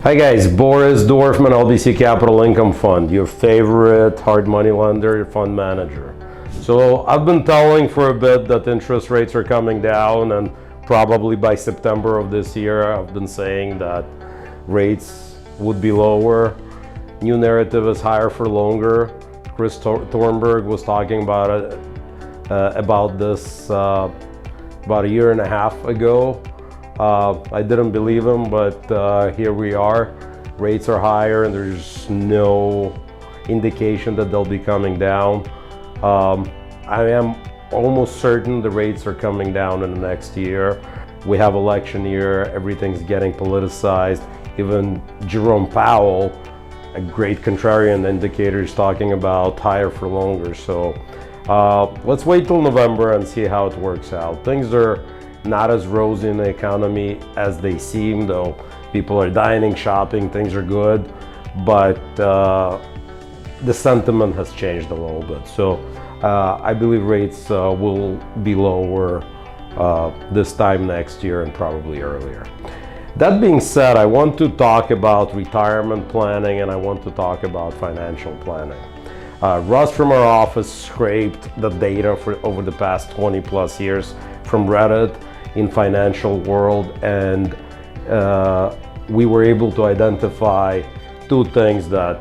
Hi guys, bdorfman, LBC Capital Income Fund, your favorite hard money lender, fund manager. So I've been telling for a bit that interest rates are coming down, and probably by September of this year I've been saying that rates would be lower. New narrative is higher for longer. Chris Thornberg was talking about it, about this about a year and a half ago. I didn't believe him, but here we are. Rates are higher and there's no indication that they'll be coming down. I am almost certain the rates are coming down in the next year. We have election year, everything's getting politicized. Even Jerome Powell, a great contrarian indicator, is talking about higher for longer. So let's wait till November and see how it works out. Things are not as rosy in the economy as they seem, though. People are dining, shopping, things are good, but the sentiment has changed a little bit. So I believe rates will be lower this time next year and probably earlier. That being said, I want to talk about retirement planning and I want to talk about financial planning. Russ from our office scraped the data for over the past 20 plus years from Reddit in financial world, and we were able to identify two things that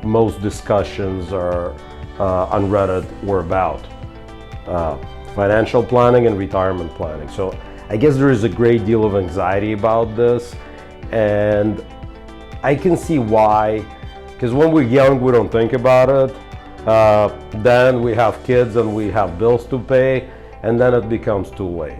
most discussions are on Reddit were about: financial planning and retirement planning. So I guess there is a great deal of anxiety about this, and I can see why, because when we're young we don't think about it, then we have kids and we have bills to pay, and then it becomes too late.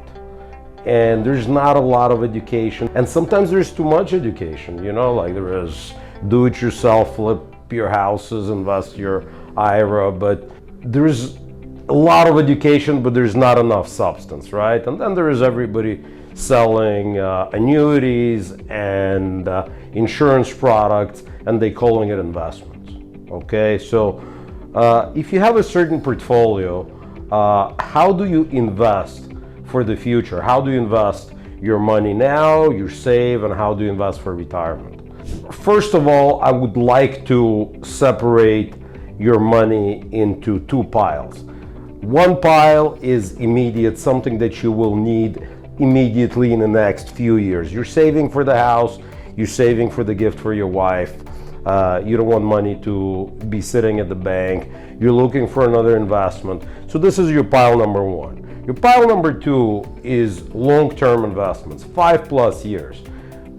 And there's not a lot of education, and sometimes there's too much education, you know, like there is do it yourself, flip your houses, invest your IRA, but there's a lot of education, but there's not enough substance, right? And then there is everybody selling annuities and insurance products, and they calling it investments. Okay, so if you have a certain portfolio, how do you invest for the future? How do you invest your money now, you save, and how do you invest for retirement? First of all, I would like to separate your money into two piles. One pile is immediate, something that you will need immediately in the next few years. You're saving for the house, you're saving for the gift for your wife, you don't want money to be sitting at the bank, you're looking for another investment. So this is your pile number one. Your pile number two is long-term investments, 5+ years.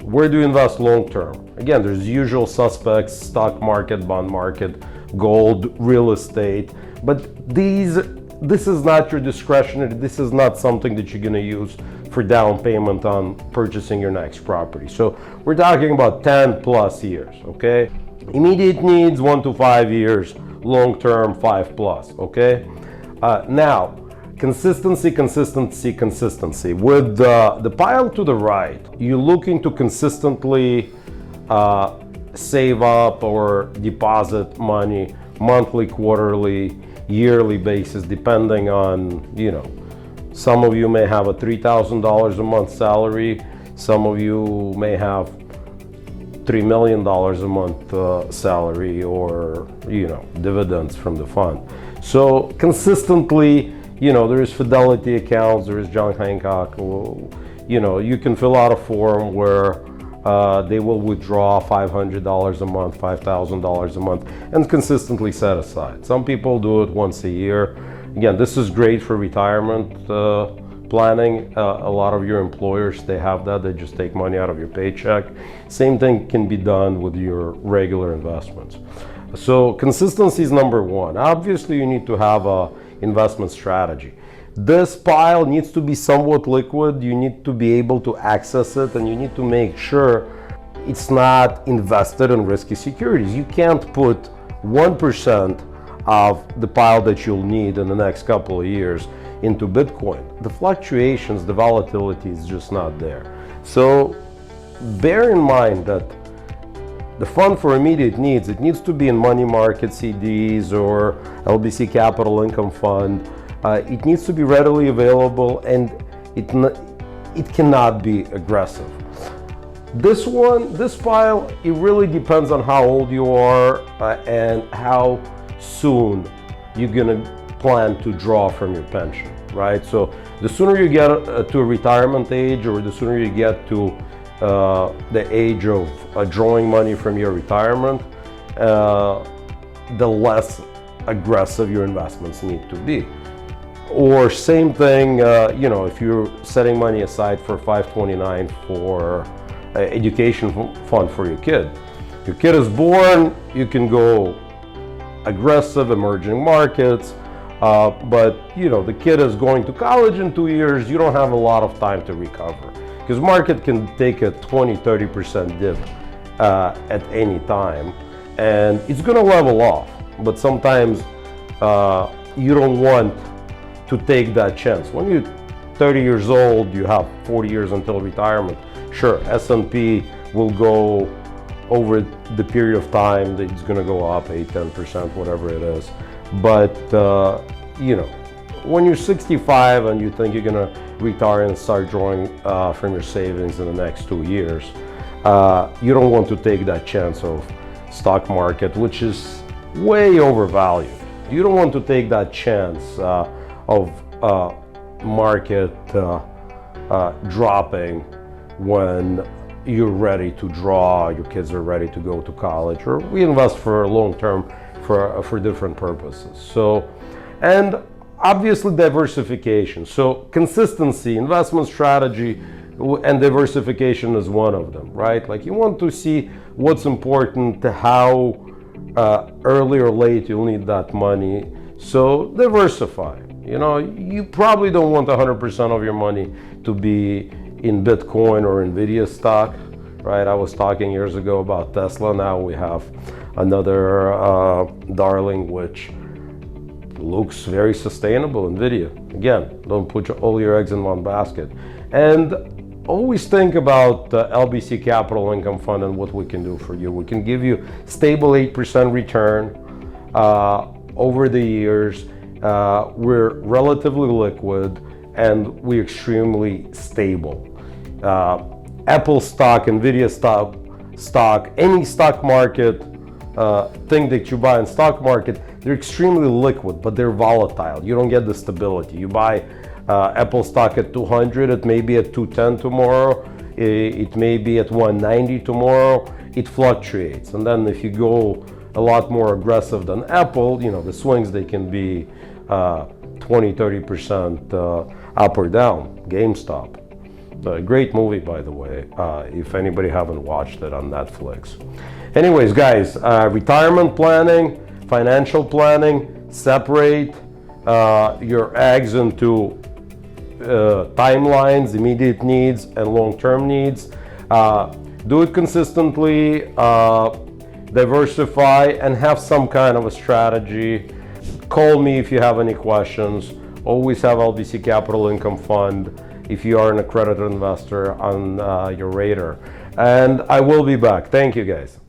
Where do you invest long-term? Again, there's usual suspects: stock market, bond market, gold, real estate. But this is not your discretionary. This is not something that you're going to use for down payment on purchasing your next property. So we're talking about 10+ years, okay? Immediate needs, 1 to 5 years. Long-term, 5+, okay? Now, consistency. With the pile to the right, you're looking to consistently save up or deposit money monthly, quarterly, yearly basis, depending on, you know, some of you may have a $3,000 a month salary, some of you may have $3 million a month salary, or, you know, dividends from the fund. So consistently, you know, there is Fidelity accounts, there is John Hancock, you know, you can fill out a form where they will withdraw $500 a month, $5,000 a month, and consistently set aside. Some people do it once a year. Again, this is great for retirement planning. A lot of your employers, they have that, they just take money out of your paycheck. Same thing can be done with your regular investments. So consistency is number one. Obviously, you need to have a investment strategy. This pile needs to be somewhat liquid. You need to be able to access it, and you need to make sure it's not invested in risky securities. You can't put 1% of the pile that you'll need in the next couple of years into Bitcoin. The fluctuations, the volatility is just not there. So bear in mind that the fund for immediate needs, it needs to be in money market CDs or LBC Capital Income Fund. It needs to be readily available, and it cannot be aggressive. This file, it really depends on how old you are and how soon you're gonna plan to draw from your pension, right? So the sooner you get to a retirement age, or the sooner you get to the age of drawing money from your retirement, the less aggressive your investments need to be. Or same thing, if you're setting money aside for 529 for education fund for your kid. Your kid is born, you can go aggressive emerging markets, but the kid is going to college in 2 years, you don't have a lot of time to recover, because market can take a 20-30% dip at any time, and it's going to level off. But sometimes you don't want to take that chance. When you're 30 years old, you have 40 years until retirement. Sure, S&P will go over the period of time that it's going to go up 8-10%, whatever it is. But when you're 65 and you think you're going to retire and start drawing from your savings in the next 2 years, you don't want to take that chance of stock market, which is way overvalued. You don't want to take that chance of market dropping when you're ready to draw, your kids are ready to go to college, or we invest for long term for different purposes. So, and obviously diversification. So consistency, investment strategy, and diversification is one of them, right? Like you want to see what's important, how early or late you'll need that money. So diversify. You probably don't want 100% of your money to be in Bitcoin or Nvidia stock, right? I was talking years ago about Tesla. Now we have another darling which looks very sustainable, Nvidia. Again, don't put all your eggs in one basket. And always think about LBC Capital Income Fund and what we can do for you. We can give you stable 8% return over the years. We're relatively liquid and we're extremely stable. Apple stock, Nvidia stock, any stock market thing that you buy in stock market, they're extremely liquid, but they're volatile. You don't get the stability. You buy Apple stock at 200, it may be at 210 tomorrow, it may be at 190 tomorrow, it fluctuates. And then if you go a lot more aggressive than Apple, the swings, they can be 20-30% up or down. GameStop, a great movie, by the way, if anybody haven't watched it on Netflix. Anyways, guys, retirement planning, financial planning, separate your eggs into timelines, immediate needs and long-term needs. Do it consistently, diversify, and have some kind of a strategy. Call me if you have any questions. Always have LBC Capital Income Fund if you are an accredited investor on your radar. And I will be back. Thank you, guys.